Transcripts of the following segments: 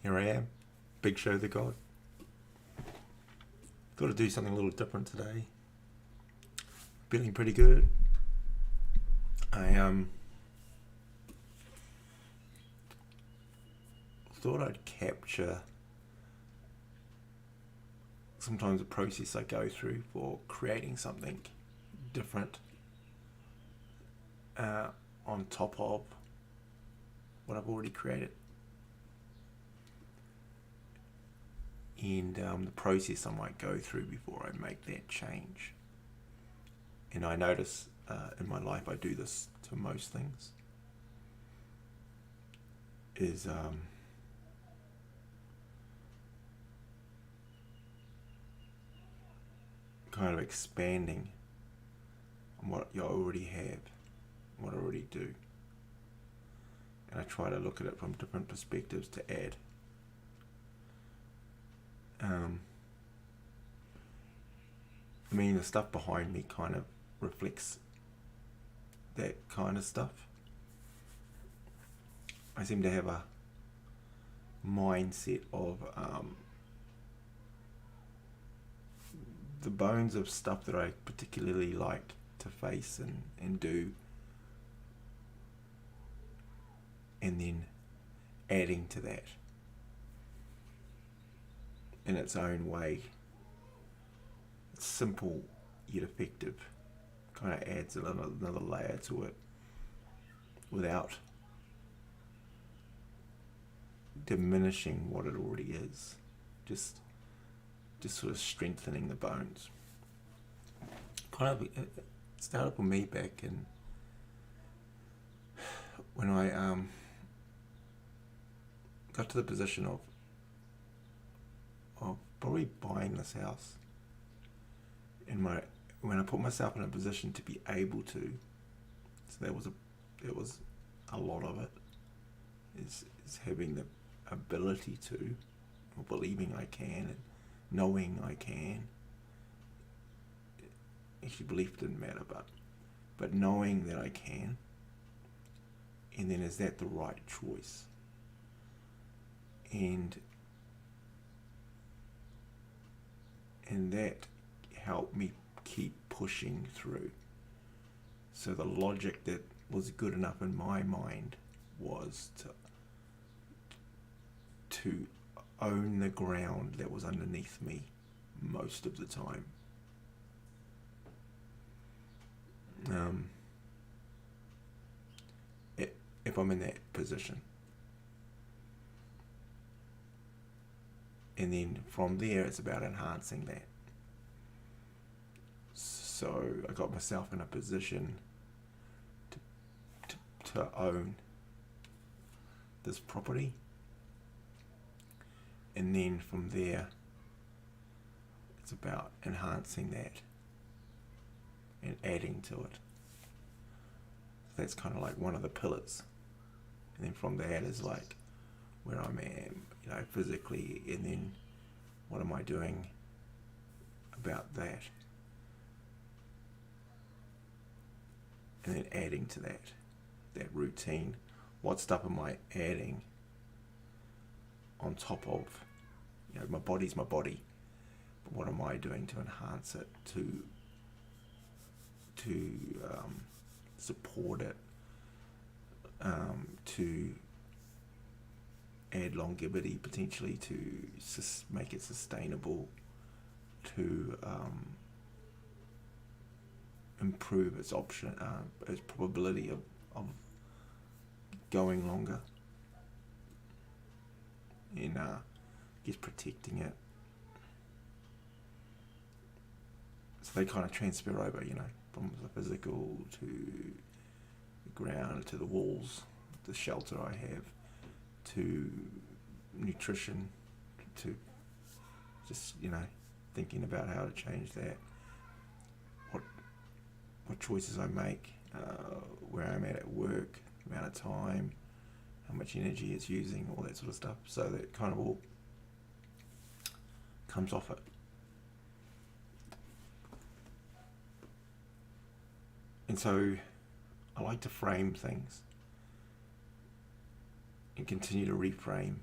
Here I am, bigSHow, theGod. Thought I'd do something a little different today. Feeling pretty good. I thought I'd capture sometimes the process I go through for creating something different on top of what I've already created. And the process I might go through before I make that change. And I notice in my life I do this to most things, is kind of expanding on what you already have, what I already do. And I try to look at it from different perspectives to add. I mean, the stuff behind me kind of reflects that kind of stuff. I seem to have a mindset of the bones of stuff that I particularly like to face and do, and then adding to that in its own way. It's simple yet effective. Kind of adds another layer to it without diminishing what it already is. Just sort of strengthening the bones. Kind of it started for me back in when I got to the position of probably buying this house. When I put myself in a position to be able to, so there was a lot of it, is having the ability to, or believing I can, and knowing I can. Actually, belief didn't matter, but knowing that I can, and then is that the right choice? And that helped me keep pushing through. So the logic that was good enough in my mind was to own the ground that was underneath me most of the time. If I'm in that position. And then from there, it's about enhancing that. So I got myself in a position to own this property. And then from there, it's about enhancing that and adding to it. So that's kind of like one of the pillars. And then from that is like where I am, physically, and then what am I doing about that? And then adding to that routine. What stuff am I adding on top of? My body's my body, but what am I doing to enhance it, to support it, to add longevity potentially, to make it sustainable, to improve its its probability of going longer, and just protecting it. So they kind of transfer over, from the physical to the ground, to the walls, the shelter I have, to nutrition, to just, thinking about how to change that, what choices I make, where I'm at work, amount of time, how much energy it's using, all that sort of stuff. So that kind of all comes off it. And so I like to frame things and continue to reframe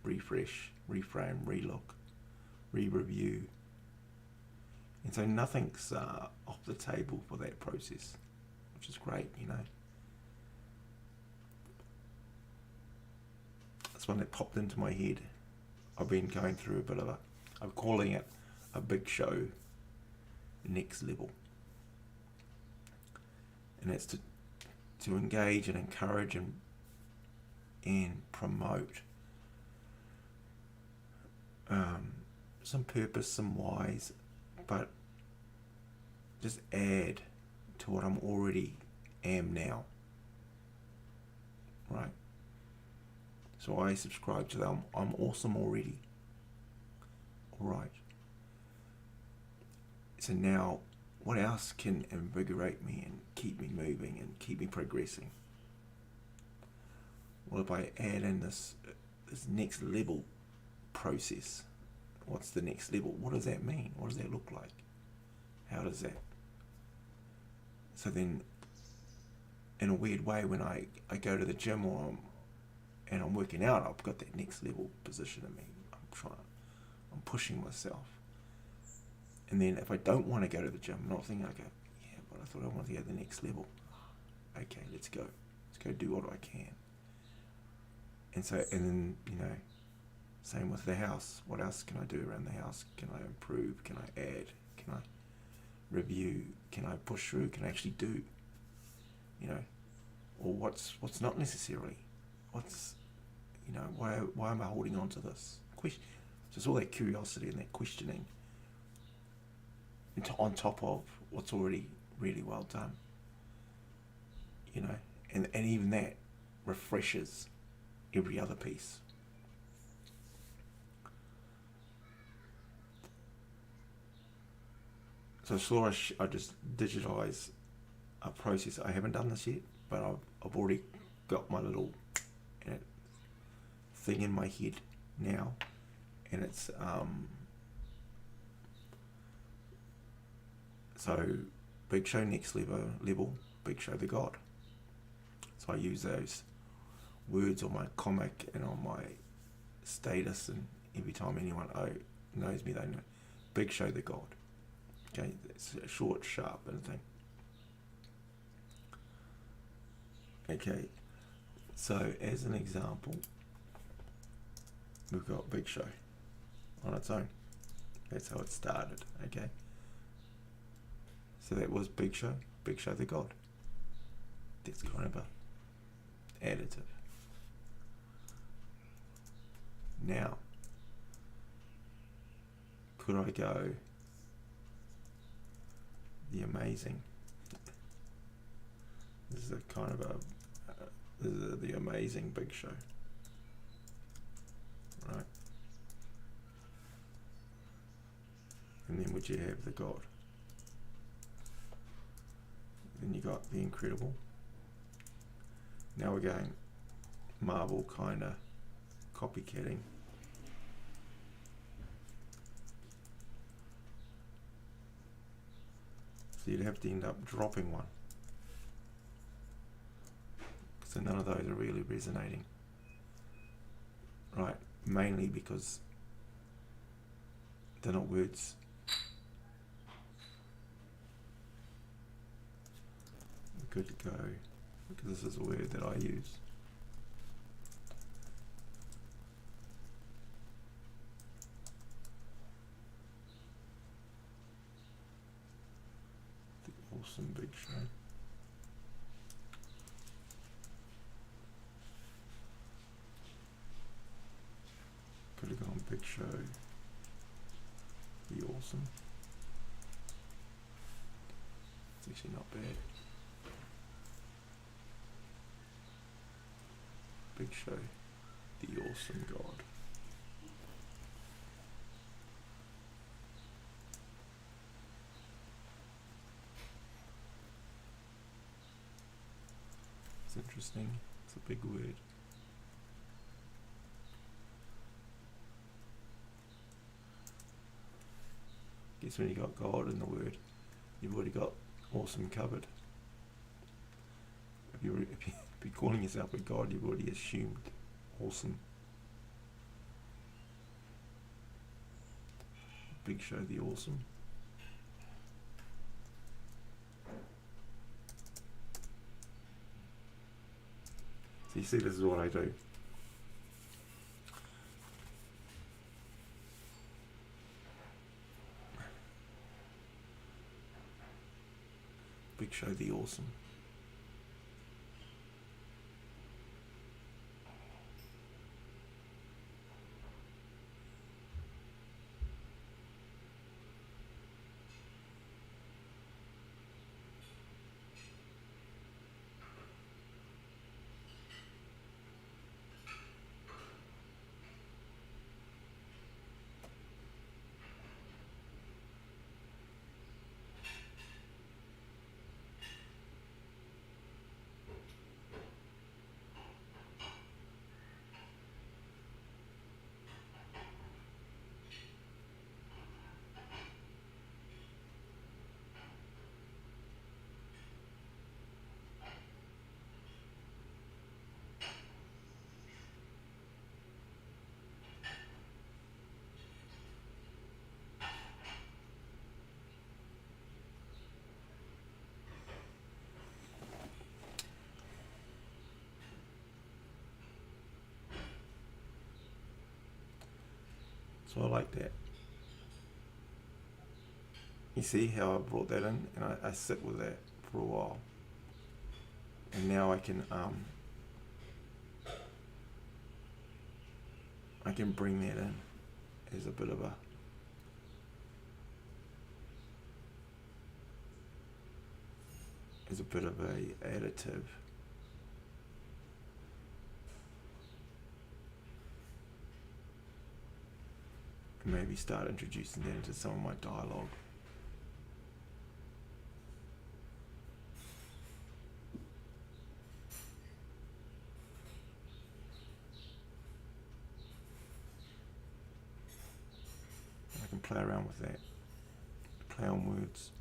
refresh, reframe, relook, re-review. And so nothing's off the table for that process, which is great, you know. That's one that popped into my head. I've been going through a bit of I'm calling it a bigSHow next level. And that's to engage and encourage and promote some purpose, some whys, but just add to what I'm already am now, right? So I subscribe to them. I'm awesome already. All right. So now, what else can invigorate me and keep me moving and keep me progressing? Well, if I add in this next level process, what's the next level? What does that mean? What does that look like? How does that? So then, in a weird way, when I go to the gym or I'm working out, I've got that next level position in me. I'm pushing myself. And then if I don't want to go to the gym, I'm not thinking, I go, yeah, but I thought I wanted to go to the next level. Okay, let's go. Let's go do what I can. And so, and then, you know, same with the house. What else can I do around the house? Can I improve? Can I add? Can I review? Can I push through? Can I actually do? You know, or what's not necessarily? What's, you know, why am I holding on to this? Just all that curiosity and that questioning on top of what's already really well done. You know, and even that refreshes every other piece. So I just digitize a process. I haven't done this yet, but I've already got my little thing in my head now, and it's so bigSHow next level, bigSHow theGod. So I use those words on my comic and on my status, and every time anyone knows me, they know bigSHow theGod. Okay, it's a short, sharp, and thing. Okay, so as an example, we've got bigSHow on its own. That's how it started. Okay, so that was bigSHow theGod. That's kind of a additive. Now, could I go the amazing? This is a kind of the amazing bigSHow, right? And then would you have theGod? Then you got the incredible. Now we're going Marvel kind of copycatting. So you'd have to end up dropping one. So none of those are really resonating. Right, mainly because they're not words. Good to go, because this is a word that I use. The awesome bigSHow. Could have gone bigSHow. The awesome. It's actually not bad. bigSHow, the awesome God. It's interesting. It's a big word. Guess when you got God in the word, you've already got awesome covered. If you're calling yourself a God, you've already assumed awesome. bigSHow the awesome. So you see, this is what I do. bigSHow the awesome. So I like that. You see how I brought that in, and I sit with that for a while. And now I can bring that in as a bit of a additive. And maybe start introducing that into some of my dialogue. And I can play around with that. Play on words.